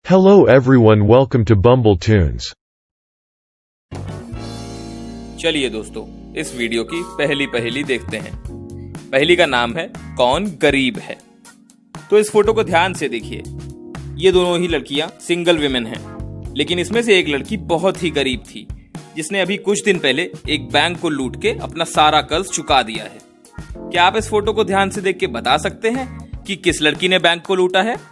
Hello everyone, welcome to Bumble Tunes. चलिए दोस्तों, इस वीडियो की पहली पहेली देखते हैं। पहेली का नाम है कौन गरीब है। तो इस फोटो को ध्यान से देखिए। ये दोनों ही लड़कियां सिंगल विमेन हैं, लेकिन इसमें से एक लड़की बहुत ही गरीब थी, जिसने अभी कुछ दिन पहले एक बैंक को लूट के अपना सारा कर्ज चुका दिया है। क्या आप इस फोटो को ध्यान से देख के बता सकते हैं कि किस लड़की ने बैंक को लूटा है?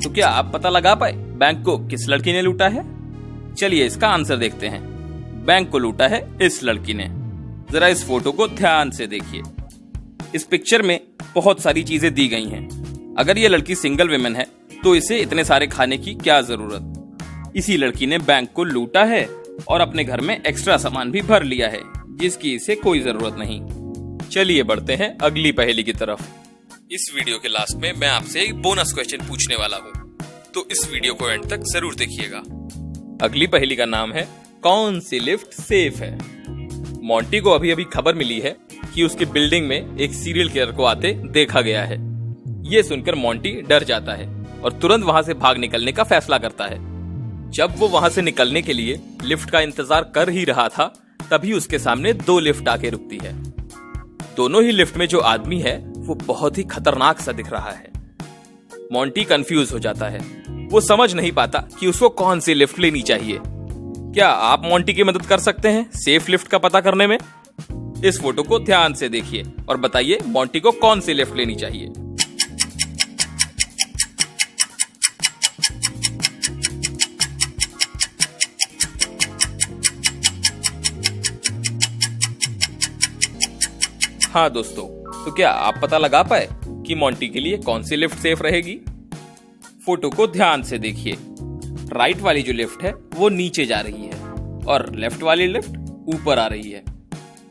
तो क्या आप पता लगा पाए बैंक को किस लड़की ने लूटा है? चलिए इसका आंसर देखते हैं। बैंक को लूटा है इस लड़की ने। जरा इस फोटो को ध्यान से देखिए। इस पिक्चर में बहुत सारी चीजें दी गई हैं। अगर ये लड़की सिंगल विमेन है तो इसे इतने सारे खाने की क्या जरूरत। इसी लड़की ने बैंक को लूटा है और अपने घर में एक्स्ट्रा सामान भी भर लिया है, जिसकी इसे कोई जरूरत नहीं। चलिए बढ़ते हैं अगली पहेली की तरफ। इस वीडियो के लास्ट में मैं आपसे एक बोनस क्वेश्चन पूछने वाला हूँ, तो इस वीडियो को एंड तक जरूर देखिएगा। अगली पहेली का नाम है कौन सी लिफ्ट सेफ है। मोंटी को अभी अभी खबर मिली है कि उसकी बिल्डिंग में एक सीरियल किलर को आते देखा गया है। ये सुनकर मोंटी डर जाता है और तुरंत वहां से भाग निकलने का फैसला करता है। जब वो वहां से निकलने के लिए लिफ्ट का इंतजार कर ही रहा था, तभी उसके सामने दो लिफ्ट आके रुकती है। दोनों ही लिफ्ट में जो आदमी है वो बहुत ही खतरनाक सा दिख रहा है। मोंटी कंफ्यूज हो जाता है। वो समझ नहीं पाता कि उसको कौन सी लिफ्ट लेनी चाहिए। क्या आप मोंटी की मदद कर सकते हैं सेफ लिफ्ट का पता करने में? इस फोटो को ध्यान से देखिए और बताइए मोंटी को कौन सी लिफ्ट लेनी चाहिए। हाँ दोस्तों, तो क्या आप पता लगा पाए कि मोंटी के लिए कौन सी लिफ्ट सेफ रहेगी? फोटो को ध्यान से देखिए। राइट वाली जो लिफ्ट है वो नीचे जा रही है और लेफ्ट वाली लिफ्ट ऊपर आ रही है।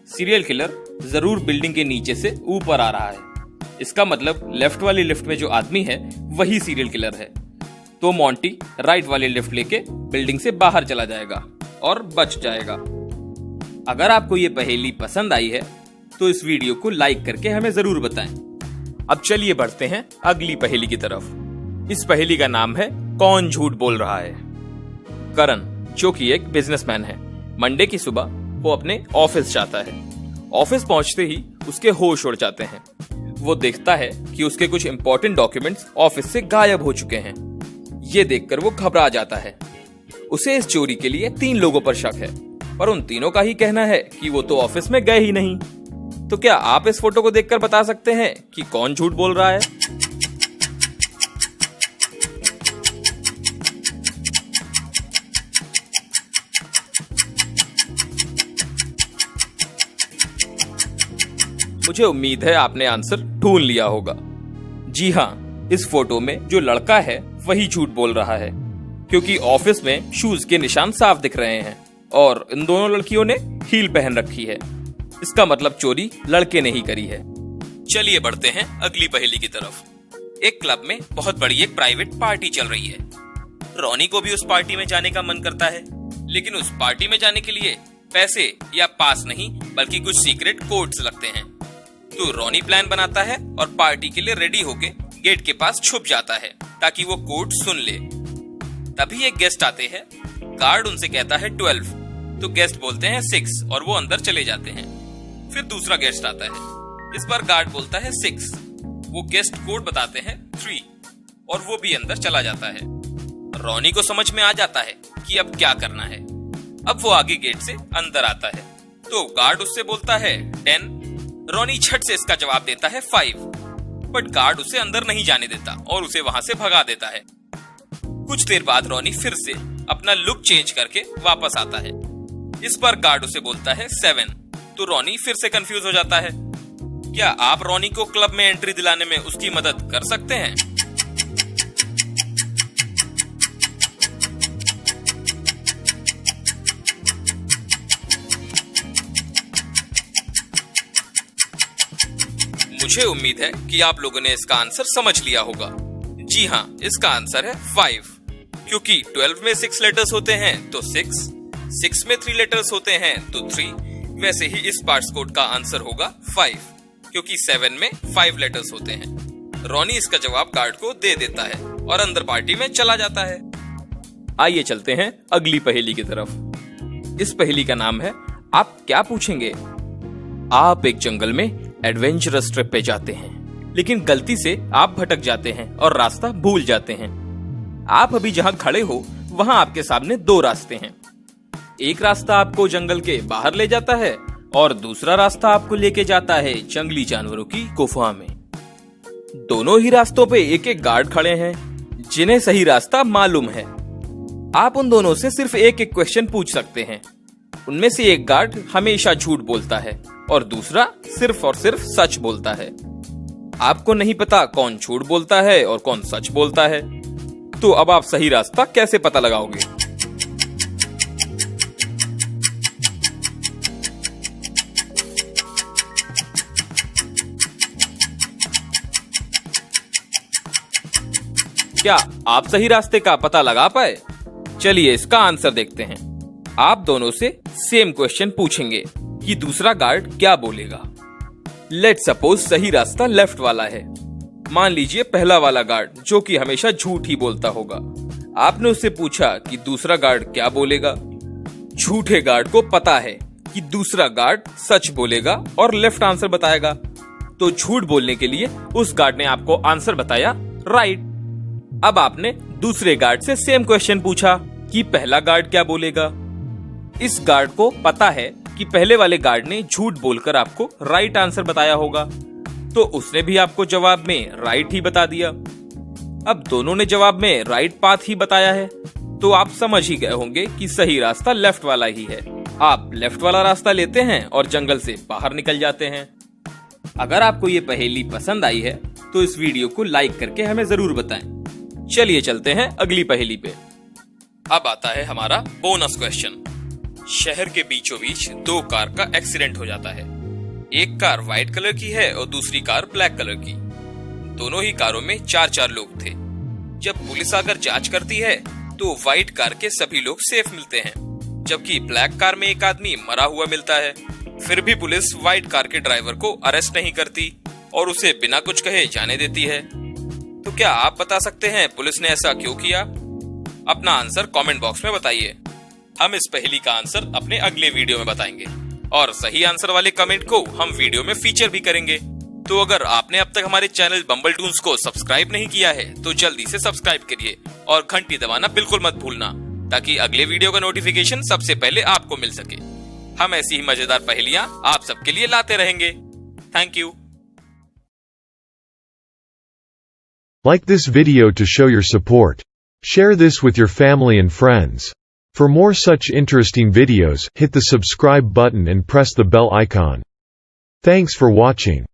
सीरियल किलर जरूर बिल्डिंग के नीचे से ऊपर आ रहा है। इसका मतलब लेफ्ट वाली लिफ्ट में जो आदमी है वही सीरियल किलर है। तो मोंटी राइट वाली लिफ्ट लेके बिल्डिंग से बाहर चला जाएगा और बच जाएगा। अगर आपको ये पहेली पसंद आई है तो इस वीडियो को लाइक करके हमें जरूर बताएं। अब चलिए बढ़ते हैं अगली पहेली की तरफ। इस पहेली का नाम है कौन झूठ बोल रहा है। करण, जो कि एक बिजनेसमैन है, मंडे की सुबह वो अपने ऑफिस जाता है। ऑफिस पहुंचते ही उसके होश उड़ जाते हैं। वो देखता है कि उसके कुछ इंपॉर्टेंट डॉक्यूमेंट्स ऑफिस से गायब हो चुके हैं। ये देखकर वो घबरा जाता है। उसे इस चोरी के लिए 3 लोगों पर शक है, पर उन तीनों का ही कहना है कि वो तो ऑफिस में गए ही नहीं। तो क्या आप इस फोटो को देखकर बता सकते हैं कि कौन झूठ बोल रहा है? मुझे उम्मीद है आपने आंसर ढूंढ लिया होगा। जी हाँ, इस फोटो में जो लड़का है वही झूठ बोल रहा है, क्योंकि ऑफिस में शूज के निशान साफ दिख रहे हैं और इन दोनों लड़कियों ने हील पहन रखी है। इसका मतलब चोरी लड़के ने ही करी है। चलिए बढ़ते हैं अगली पहेली की तरफ। एक क्लब में बहुत बड़ी एक प्राइवेट पार्टी चल रही है। रॉनी को भी उस पार्टी में जाने का मन करता है, लेकिन उस पार्टी में जाने के लिए पैसे या पास नहीं बल्कि कुछ सीक्रेट कोड्स लगते हैं। तो रॉनी प्लान बनाता है और पार्टी के लिए रेडी होके गेट के पास छुप जाता है ताकि वो कोड सुन ले। तभी एक गेस्ट आते हैं। गार्ड उनसे कहता है 12, तो गेस्ट बोलते हैं 6 और वो अंदर चले जाते हैं। फिर दूसरा गेस्ट आता है। इस बार गार्ड बोलता है 6, वो गेस्ट कोड बताते हैं 3 और वो भी अंदर चला जाता है। रॉनी को समझ में आ जाता है कि अब क्या करना है। अब वो आगे गेट से अंदर आता है तो गार्ड उससे बोलता है 10। रॉनी झट से इसका जवाब देता है 5, बट गार्ड उसे अंदर नहीं जाने देता और उसे वहां से भगा देता है। कुछ देर बाद रॉनी फिर से अपना लुक चेंज करके वापस आता है। इस बार गार्ड उसे बोलता है 7, तो रॉनी फिर से कंफ्यूज हो जाता है। क्या आप रॉनी को क्लब में एंट्री दिलाने में उसकी मदद कर सकते हैं? मुझे उम्मीद है कि आप लोगों ने इसका आंसर समझ लिया होगा। जी हाँ, इसका आंसर है 5, क्योंकि 12 में 6 लेटर्स होते हैं तो 6, 6 में 3 लेटर्स होते हैं तो 3, वैसे ही इस पार्ट्स कोड का आंसर होगा 5, क्योंकि 7 में 5 लेटर्स होते हैं। रॉनी इसका जवाब गार्ड को दे देता है और अंदर पार्टी में चला जाता है। आइए चलते हैं अगली पहेली की तरफ। इस पहेली का नाम है आप क्या पूछेंगे। आप एक जंगल में एडवेंचरस ट्रिप पे जाते हैं, लेकिन गलती से आप भटक जाते हैं और रास्ता भूल जाते हैं। आप अभी जहां खड़े हो वहां आपके सामने 2 रास्ते हैं। एक रास्ता आपको जंगल के बाहर ले जाता है और दूसरा रास्ता आपको लेके जाता है जंगली जानवरों की गुफा में। दोनों ही रास्तों पे एक एक गार्ड खड़े हैं जिन्हें सही रास्ता मालूम है। आप उन दोनों से सिर्फ एक एक क्वेश्चन पूछ सकते हैं। उनमें से एक गार्ड हमेशा झूठ बोलता है और दूसरा सिर्फ और सिर्फ सच बोलता है। आपको नहीं पता कौन झूठ बोलता है और कौन सच बोलता है, तो अब आप सही रास्ता कैसे पता लगाओगे? क्या आप सही रास्ते का पता लगा पाए? चलिए इसका आंसर देखते हैं। आप दोनों से सेम क्वेश्चन पूछेंगे कि दूसरा गार्ड क्या बोलेगा। लेट्स सपोज सही रास्ता लेफ्ट वाला है। मान लीजिए पहला वाला गार्ड जो कि हमेशा झूठ ही बोलता होगा। आपने उससे पूछा कि दूसरा गार्ड क्या बोलेगा। झूठे गार्ड को पता है कि दूसरा गार्ड सच बोलेगा और लेफ्ट आंसर बताएगा, तो झूठ बोलने के लिए उस गार्ड ने आपको आंसर बताया राइट। अब आपने दूसरे गार्ड से सेम क्वेश्चन पूछा कि पहला गार्ड क्या बोलेगा। इस गार्ड को पता है कि पहले वाले गार्ड ने झूठ बोलकर आपको राइट आंसर बताया होगा, तो उसने भी आपको जवाब में राइट ही बता दिया। अब दोनों ने जवाब में राइट पाथ ही बताया है, तो आप समझ ही गए होंगे कि सही रास्ता लेफ्ट वाला ही है। आप लेफ्ट वाला रास्ता लेते हैं और जंगल से बाहर निकल जाते हैं। अगर आपको ये पहेली पसंद आई है तो इस वीडियो को लाइक करके हमें जरूर बताएं। चलिए चलते हैं अगली पहेली पे। अब आता है हमारा बोनस क्वेश्चन। शहर के बीचों बीच 2 कार का एक्सीडेंट हो जाता है। एक कार व्हाइट कलर की है और दूसरी कार ब्लैक कलर की। दोनों ही कारों में 4-4 लोग थे। जब पुलिस आकर जांच करती है तो व्हाइट कार के सभी लोग सेफ मिलते हैं, जबकि ब्लैक कार में एक आदमी मरा हुआ मिलता है। फिर भी पुलिस व्हाइट कार के ड्राइवर को अरेस्ट नहीं करती और उसे बिना कुछ कहे जाने देती है। तो क्या आप बता सकते हैं पुलिस ने ऐसा क्यों किया? अपना आंसर कमेंट बॉक्स में बताइए। हम इस पहेली का आंसर अपने अगले वीडियो में बताएंगे और सही आंसर वाले कमेंट को हम वीडियो में फीचर भी करेंगे। तो अगर आपने अब तक हमारे चैनल बम्बल टून्स को सब्सक्राइब नहीं किया है तो जल्दी से सब्सक्राइब करिए और घंटी दबाना बिल्कुल मत भूलना, ताकि अगले वीडियो का नोटिफिकेशन सबसे पहले आपको मिल सके। हम ऐसी ही मजेदार पहेलियां आप सबके लिए लाते रहेंगे। Thank you. Like this video to show your support. Share this with your family and friends. For more such interesting videos, hit the subscribe button and press the bell icon. Thanks for watching.